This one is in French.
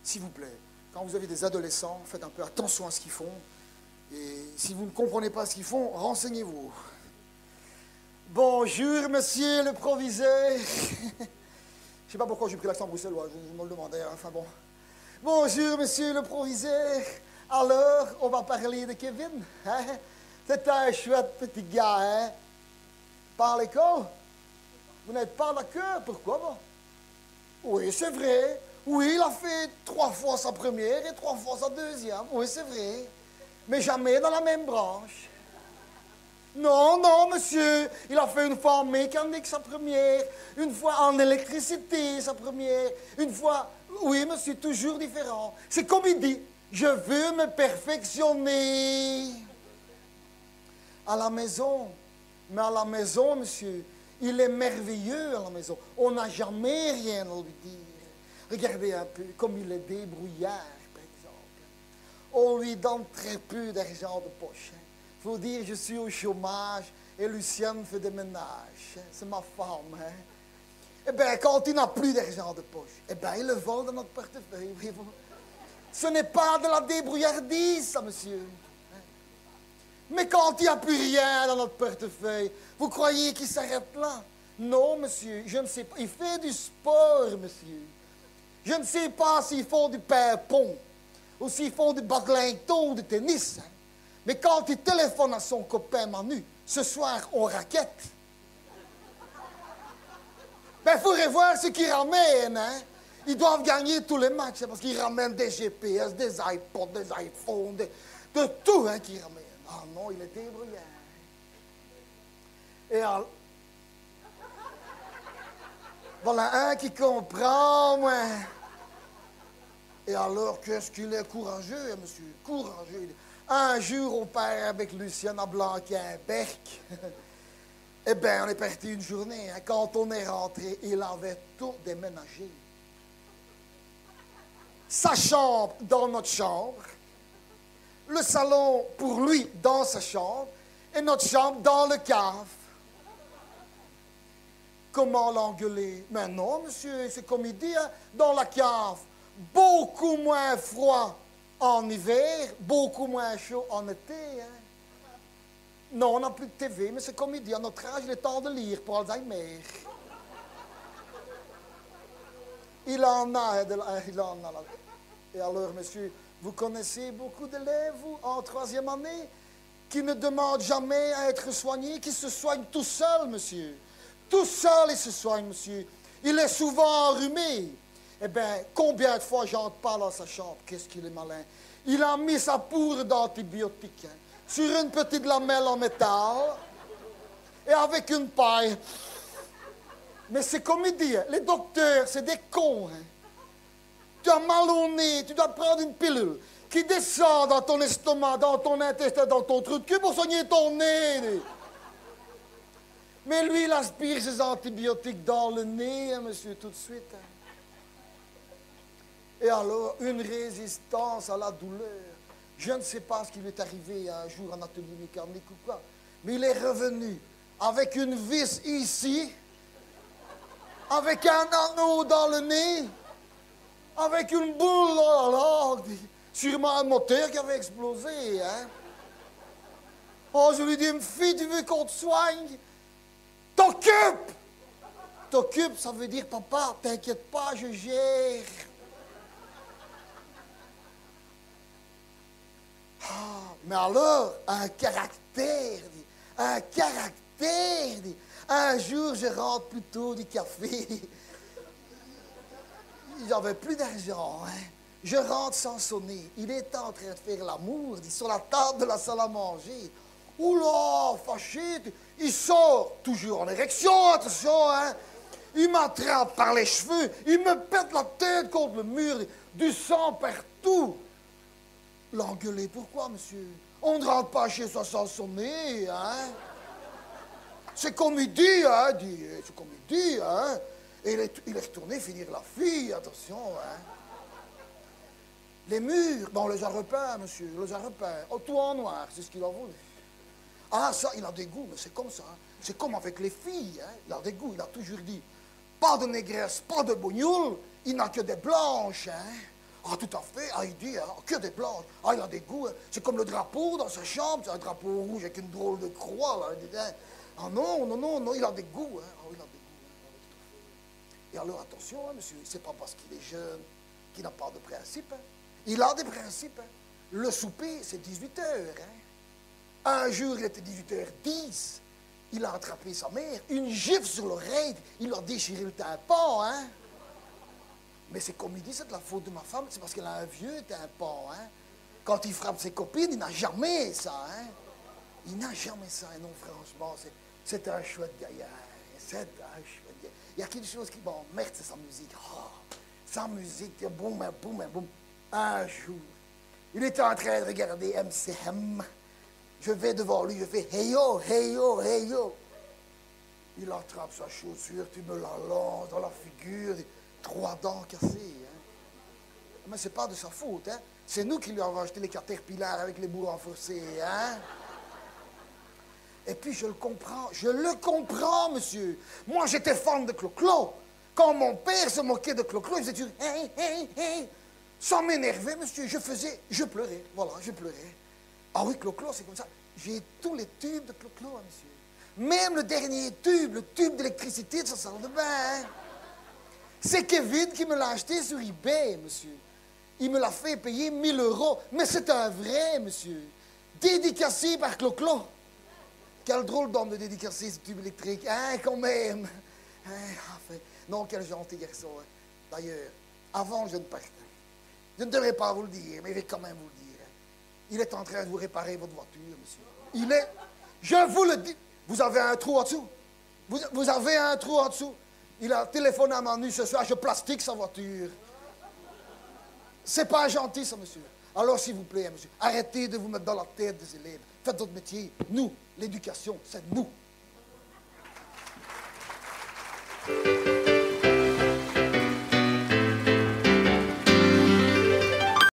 S'il vous plaît, quand vous avez des adolescents, faites un peu attention à ce qu'ils font. Et si vous ne comprenez pas ce qu'ils font, renseignez-vous. Bonjour, monsieur le proviseur. Je ne sais pas pourquoi j'ai pris l'accent bruxellois, je me le demandais. Enfin bon. Bonjour, monsieur le proviseur. Alors, on va parler de Kevin. Hein? C'est un chouette petit gars, hein? Par l'école? Vous n'êtes pas d'accord? Pourquoi pas? Oui, c'est vrai. Oui, il a fait 3 fois sa première et 3 fois sa deuxième. Oui, c'est vrai. Mais jamais dans la même branche. Non, non, monsieur. Il a fait une fois en mécanique sa première, une fois en électricité sa première, une fois... Oui, monsieur, toujours différent. C'est comme il dit, je veux me perfectionner. À la maison. Mais à la maison, monsieur, il est merveilleux à la maison. On n'a jamais rien à lui dire. Regardez un peu comme il est débrouillard, par exemple. On lui donne très peu d'argent de poche. Il faut dire, je suis au chômage et Lucienne fait des ménages. C'est ma femme. Hein? Eh bien, quand il n'a plus d'argent de poche, eh bien, il le vole dans notre portefeuille. Ce n'est pas de la débrouillardise, ça, monsieur. Mais quand il n'y a plus rien dans notre portefeuille, vous croyez qu'il s'arrête là? Non, monsieur, je ne sais pas. Il fait du sport, monsieur. Je ne sais pas s'ils font du ping-pong ou s'ils font du badminton ou du tennis. Hein. Mais quand il téléphone à son copain Manu, ce soir, on raquette. Ben, il faudrait voir ce qu'ils ramènent. Hein. Ils doivent gagner tous les matchs hein, parce qu'ils ramènent des GPS, des iPods, des iPhones, de tout hein, qu'ils ramènent. Ah non, il est débrouillard. Et alors, voilà un qui comprend, moi. Et alors, qu'est-ce qu'il est courageux, hein, monsieur? Courageux. Un jour, on part avec Lucienne à Blanquin-Berck. Eh bien, on est parti une journée. Hein. Quand on est rentré, il avait tout déménagé. Sa chambre dans notre chambre, le salon pour lui dans sa chambre, et notre chambre dans le cave. Comment l'engueuler? Mais non, monsieur, c'est comme il dit, hein, dans la cave. Beaucoup moins froid en hiver, beaucoup moins chaud en été. Hein. Non, on n'a plus de TV, mais c'est comme il dit, à notre âge, il est temps de lire pour Alzheimer. Il en a, il en a. Et alors, monsieur, vous connaissez beaucoup d'élèves, vous, en 3e année, qui ne demandent jamais à être soignés, qui se soignent tout seuls, monsieur. Tout seul, il se soigne, monsieur. Il est souvent enrhumé. Eh bien, combien de fois j'entre pas dans sa chambre? Qu'est-ce qu'il est malin. Il a mis sa poudre d'antibiotiques hein, sur une petite lamelle en métal et avec une paille. Mais c'est comme il dit, les docteurs, c'est des cons. Hein. Tu as mal au nez, tu dois prendre une pilule qui descend dans ton estomac, dans ton intestin, dans ton trou de cul pour soigner ton nez. Mais lui, il aspire ses antibiotiques dans le nez, hein, monsieur, tout de suite. Hein. Et alors, une résistance à la douleur. Je ne sais pas ce qui lui est arrivé un jour en atelier mécanique ou quoi, mais il est revenu avec une vis ici, avec un anneau dans le nez, avec une boule là, sûrement un moteur qui avait explosé. Hein. Oh, je lui dis, fille, tu veux qu'on te soigne? T'occupe! T'occupe, ça veut dire, papa, t'inquiète pas, je gère. Ah, mais alors, un caractère, dit. Un caractère, dit. Un jour, je rentre plutôt du café. J'avais plus d'argent, hein. Je rentre sans sonner. Il était en train de faire l'amour, dit, sur la table de la salle à manger. Oula, fâché, il sort, toujours en érection, attention, hein. Il m'attrape par les cheveux, il me pète la tête contre le mur, du sang partout. L'engueuler, pourquoi, monsieur? On ne rentre pas chez soi sans sonner, hein. C'est comme il dit, hein, c'est comme il dit, hein. Et il est retourné finir la fille, attention, hein. Les murs, bon, on les a repeints, monsieur, on les a repeints. Oh, tout en noir, c'est ce qu'il a voulu. Ah, ça, il a des goûts, mais c'est comme ça. Hein. C'est comme avec les filles, hein. Il a des goûts, il a toujours dit, pas de négresse, pas de bougnoule, il n'a que des blanches, hein. Ah, tout à fait. Ah, il dit, hein, que des blanches. Ah, il a des goûts. Hein. C'est comme le drapeau dans sa chambre. C'est un drapeau rouge avec une drôle de croix, là. Il dit, hein. Ah non, non, non, non, il a des goûts, hein. Ah, il a des goûts, hein. Ah, tout à fait. Et alors, attention, hein, monsieur, c'est pas parce qu'il est jeune qu'il n'a pas de principe, hein. Il a des principes, hein. Le souper, c'est 18 heures, hein. Un jour, il était 18h10. Il a attrapé sa mère, une gifle sur l'oreille, il a déchiré le tympan, hein. Mais c'est comme il dit, c'est de la faute de ma femme, c'est parce qu'elle a un vieux tympan, hein. Quand il frappe ses copines, il n'a jamais ça, hein. Il n'a jamais ça, et non, franchement, c'est un chouette gaillard. C'est un chouette gaillard. Il y a quelque chose qui m'emmerde, c'est sa musique. Oh, sa musique, boum, boum, boum. Un jour, il était en train de regarder MCM. Je vais devant lui, je fais hey yo, hey yo, hey yo. Il attrape sa chaussure, tu me la lances dans la figure, 3 dents cassées. Hein. Mais c'est pas de sa faute, hein. C'est nous qui lui avons acheté les caterpillars avec les bourres renforcés, hein. Et puis je le comprends, monsieur. Moi j'étais fan de Clo-Clo. Quand mon père se moquait de Clo-Clo, il faisait toujours hey, hey, hey. Ça m'énervait, monsieur, je pleurais, voilà, je pleurais. Ah oui, Clo-Clo, c'est comme ça. J'ai tous les tubes de Clo-Clo, hein, monsieur. Même le dernier tube, le tube d'électricité de sa salle de bain. Hein. C'est Kevin qui me l'a acheté sur eBay, monsieur. Il me l'a fait payer 1 000 €. Mais c'est un vrai, monsieur. Dédicacé par Clo-Clo. Quel drôle d'homme de dédicacer ce tube électrique, hein, quand même. Hein, enfin, non, quel gentil garçon. Hein. D'ailleurs, avant je ne parte. Je ne devrais pas vous le dire, mais je vais quand même vous le dire. Il est en train de vous réparer votre voiture, monsieur. Je vous le dis, vous avez un trou en dessous. Vous avez un trou en dessous. Il a téléphoné à Manu ce soir, je plastique sa voiture. C'est pas gentil, ça, monsieur. Alors, s'il vous plaît, monsieur, arrêtez de vous mettre dans la tête des élèves. Faites votre métier. Nous, l'éducation, c'est nous.